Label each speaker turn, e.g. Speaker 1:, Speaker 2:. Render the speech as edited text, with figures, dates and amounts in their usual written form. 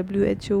Speaker 1: WHO